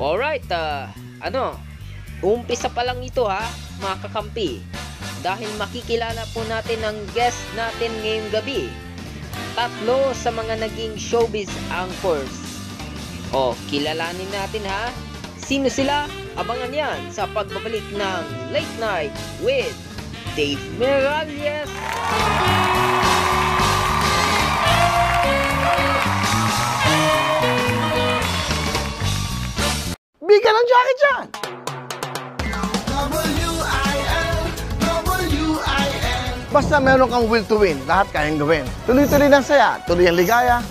Alright, umpisa pa lang ito ha, mga kakampi. Dahil makikilala po natin ang guest natin ngayong gabi. Tatlo sa mga naging showbiz anchors. Kilalanin natin ha. Sino sila? Abangan yan sa pagbabalik ng Late Night with Dave Miralles. Bigyan ng jacket dyan! Basta meron kang will to win, lahat kayang gawin. Tuloy-tuloy ng saya, tuloy ang ligaya,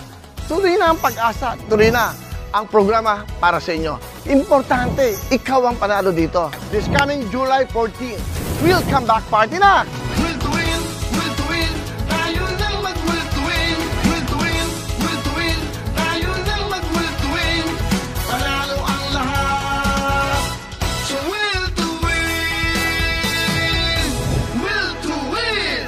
tuloy na ang pag-asa, tuloy na ang programa para sa inyo. Importante, ikaw ang panalo dito. This coming July 14, we'll come back party na! Will to win, tayo lang mag-will to win. Will to win, tayo lang mag-will to win. Panalo ang lahat, so will to win. Will to win.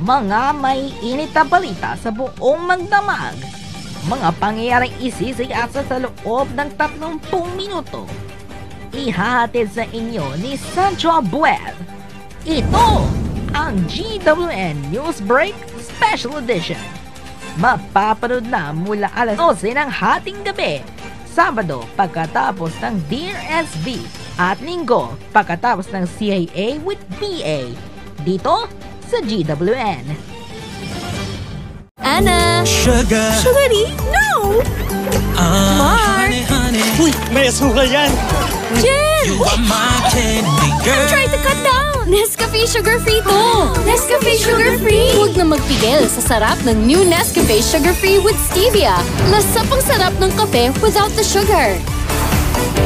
Mga may init na balita sa buong magdamag. Mga pangyayaring isisiasa sa loob ng 30 minuto. Ihahatid sa inyo ni Sancho Abuel. Ito ang GWN News Break Special Edition. Mapapanood na mula alas 12 ng hating gabi, Sabado pagkatapos ng Dear SB at Linggo pagkatapos ng CIA with BA. Dito sa GWN. Anna! Sugar! Sugary? No! Mark! Honey. Uy, may asukal yan! Jen! You are my candy girl. I'm trying to cut down! Nescafe Sugar Free to! Nescafe Sugar Free! Huwag na magpigil sa sarap ng new Nescafe Sugar Free with Stevia. Lasapang sarap ng kape without the sugar.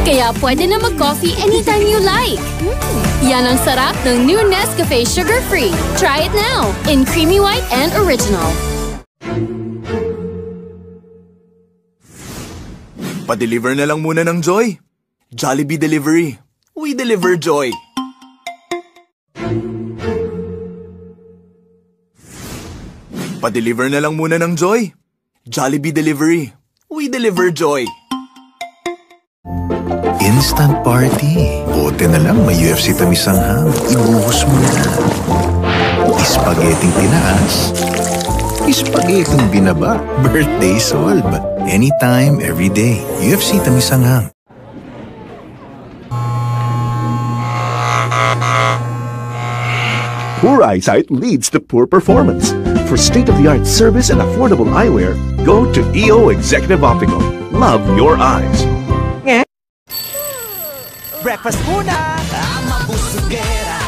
Kaya pwede na mag-coffee anytime you like. Yan ang sarap ng new Nescafe Sugar Free. Try it now in creamy white and original. Pa-deliver na lang muna ng joy. Jollibee Delivery. We deliver joy. Pa-deliver na lang muna ng joy. Jollibee Delivery. We deliver joy. Instant party. Bote na lang, may UFC tamisanghang. Ibuhos mo na. Spaghetti tinaas. Spaghetti binaba. Birthday solve. Anytime, every day. UFC tamisanghang. Poor eyesight leads to poor performance. For state-of-the-art service and affordable eyewear, go to EO Executive Optical. Love your eyes. Breakfast muna! Ama Busugera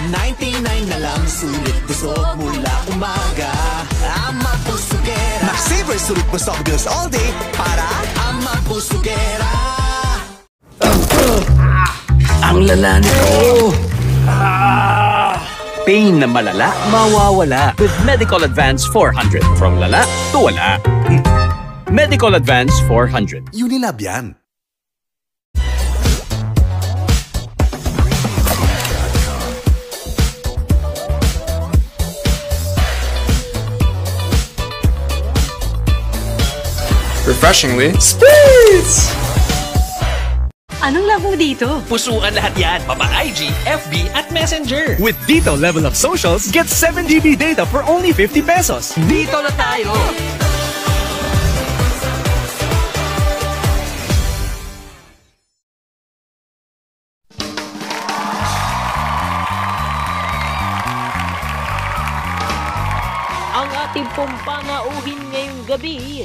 99 na lang, sulit busog mula umaga. Ama Busugera Max-saver, sulit busog bills all day para Ama Busugera. Ang lala nito! Pain na malala, mawawala with Medicol Advance 400. From lala to wala. Medicol Advance 400. Unilab yan. Refreshingly, Spritz! Anong labo dito? Pusuan lahat yan. Papa IG, FB at Messenger. With Dito Level Up Socials, get 7 GB data for only 50 pesos. Dito na tayo! Ang ating pong panauhin ngayong gabi